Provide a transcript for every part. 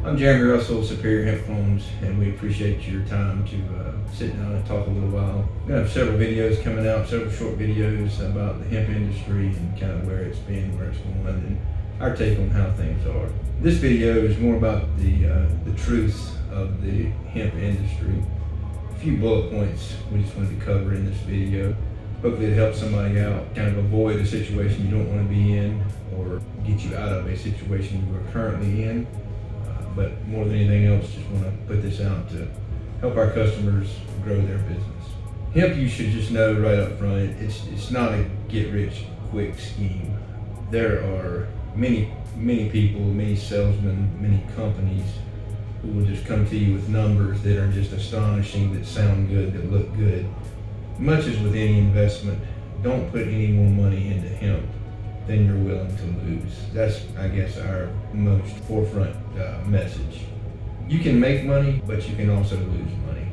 I'm Jeremy Russell, Superior Hemp Farms, and we appreciate your time to sit down and talk a little while. We're going to have several videos coming out, several short videos about the hemp industry and kind of where it's been, where it's going, and our take on how things are. This video is more about the truth of the hemp industry. A few bullet points we just wanted to cover in this video. Hopefully it helps somebody out, kind of avoid a situation you don't want to be in, or get you out of a situation you are currently in. But more than anything else, just want to put this out to help our customers grow their business. Hemp, you should just know right up front, it's not a get-rich-quick scheme. There are many people, many salesmen, many companies who will just come to you with numbers that are just astonishing, that sound good, that look good. Much as with any investment, don't put any more money into hemp than you're willing to lose. That's, I guess, our most forefront message. You can make money, but you can also lose money.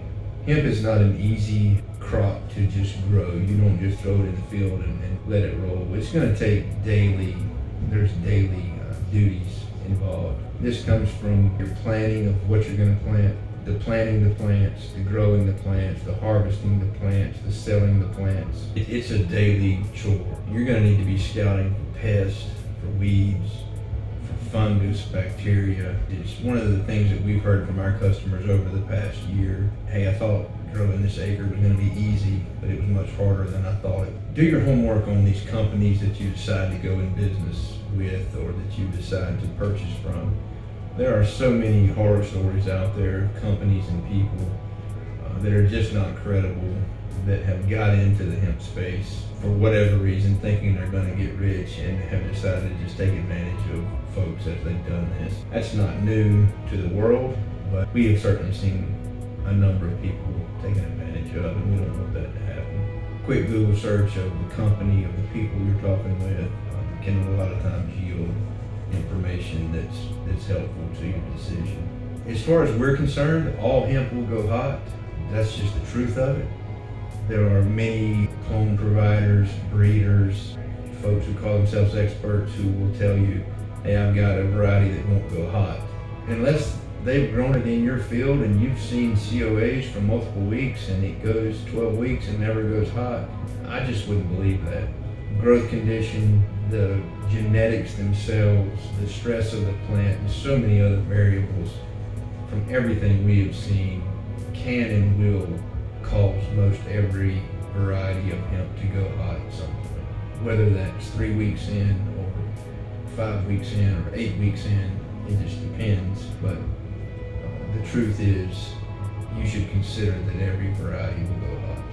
Hemp is not an easy crop to just grow. You don't just throw it in the field and let it roll. It's going to take there's daily duties involved. This comes from your planning of what you're going to plant, the planting the plants, the growing the plants, the harvesting the plants, the selling the plants. It's a daily chore. You're going to need to be scouting for pests, for weeds, for fungus, bacteria. It's one of the things that we've heard from our customers over the past year. Hey, I thought growing this acre was going to be easy, but it was much harder than I thought. Do your homework on these companies that you decide to go in business with or that you decide to purchase from. There are so many horror stories out there, companies and people that are just not credible, that have got into the hemp space for whatever reason, thinking they're going to get rich, and have decided to just take advantage of folks as they've done this. That's not new to the world, but we have certainly seen a number of people taking advantage of, and we don't want that to happen. Quick Google search of the company, of the people you're talking with, can a lot of times yield information that's helpful to your decision. As far as we're concerned, all hemp will go hot. That's just the truth of it. There are many clone providers, breeders, folks who call themselves experts who will tell you, hey, I've got a variety that won't go hot. Unless they've grown it in your field and you've seen COAs for multiple weeks and it goes 12 weeks and never goes hot, I just wouldn't believe that. Growth condition, the genetics themselves, the stress of the plant, and so many other variables from everything we have seen can and will cause most every variety of hemp to go hot at some point. Whether that's 3 weeks in or 5 weeks in or 8 weeks in, it just depends. But the truth is, you should consider that every variety will go hot.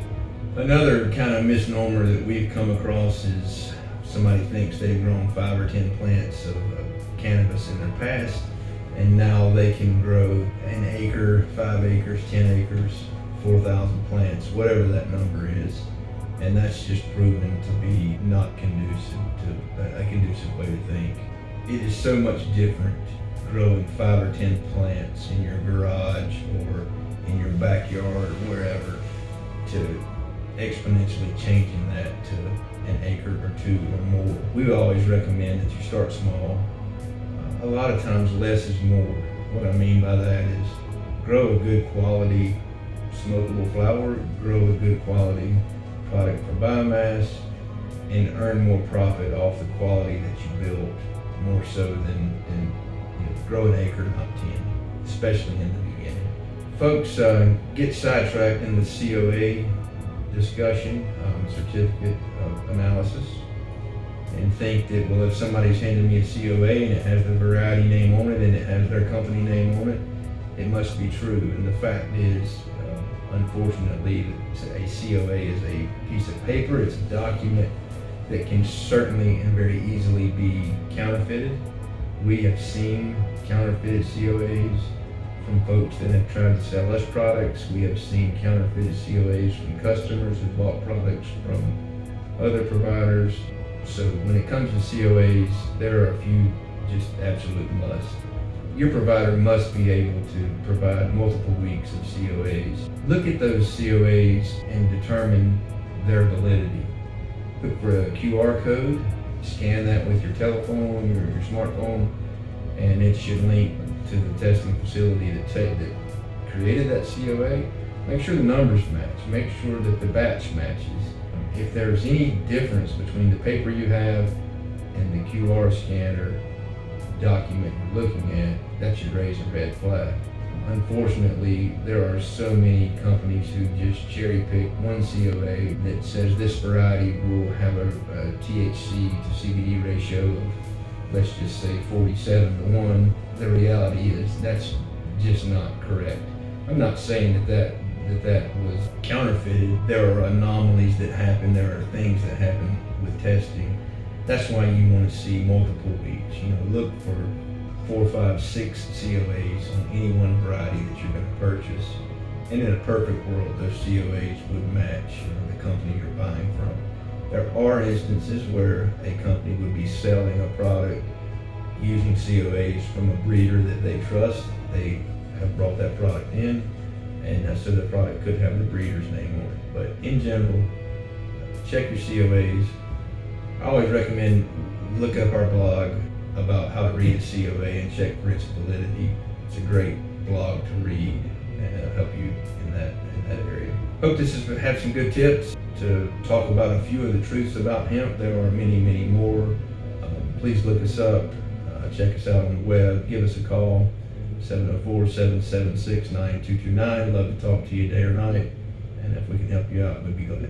Another kind of misnomer that we've come across is somebody thinks they've grown 5 or 10 plants of cannabis in their past, and now they can grow an acre, 5 acres, 10 acres, 4,000 plants, whatever that number is. And that's just proven to be not conducive to a conducive way to think. It is so much different growing 5 or 10 plants in your garage or in your backyard or wherever to exponentially changing that to an acre or 2 or more. We always recommend that you start small. A lot of times less is more. What I mean by that is grow a good quality smokable flower, grow a good quality product for biomass, and earn more profit off the quality that you built, more so than grow an acre, not 10, especially in the beginning. Folks get sidetracked in the COA discussion, certificate of analysis, and think that, well, if somebody's handed me a COA and it has the variety name on it and it has their company name on it, it must be true. And the fact is, unfortunately, a COA is a piece of paper, it's a document that can certainly and very easily be counterfeited. We have seen counterfeited COAs from folks that have tried to sell us products. We have seen counterfeited COAs from customers who bought products from other providers. So when it comes to COAs, there are a few just absolute musts. Your provider must be able to provide multiple weeks of COAs. Look at those COAs and determine their validity. Look for a QR code, scan that with your telephone or your smartphone, and it should link to the testing facility that created that COA, make sure the numbers match. Make sure that the batch matches. If there's any difference between the paper you have and the QR scanner document you're looking at, that should raise a red flag. Unfortunately, there are so many companies who just cherry pick one COA that says this variety will have a THC to CBD ratio of, let's just say, 47:1. The reality is that's just not correct. I'm not saying that was counterfeited. There are anomalies that happen. There are things that happen with testing. That's why you want to see multiple weeks. Look for 4, 5, 6 COAs on any one variety that you're going to purchase. And in a perfect world, those COAs would match the company you're buying from. There are instances where a company would be selling a product using COAs from a breeder that they trust. They have brought that product in, and so the product could have the breeder's name on it. But in general, check your COAs. I always recommend look up our blog about how to read a COA and check for its validity. It's a great blog to read and help you in that area. Hope this has had some good tips to talk about a few of the truths about hemp. There are many, many more. Please look us up. Check us out on the web. Give us a call, 704-776-9229. Love to talk to you day or night. And if we can help you out, we'd be glad to.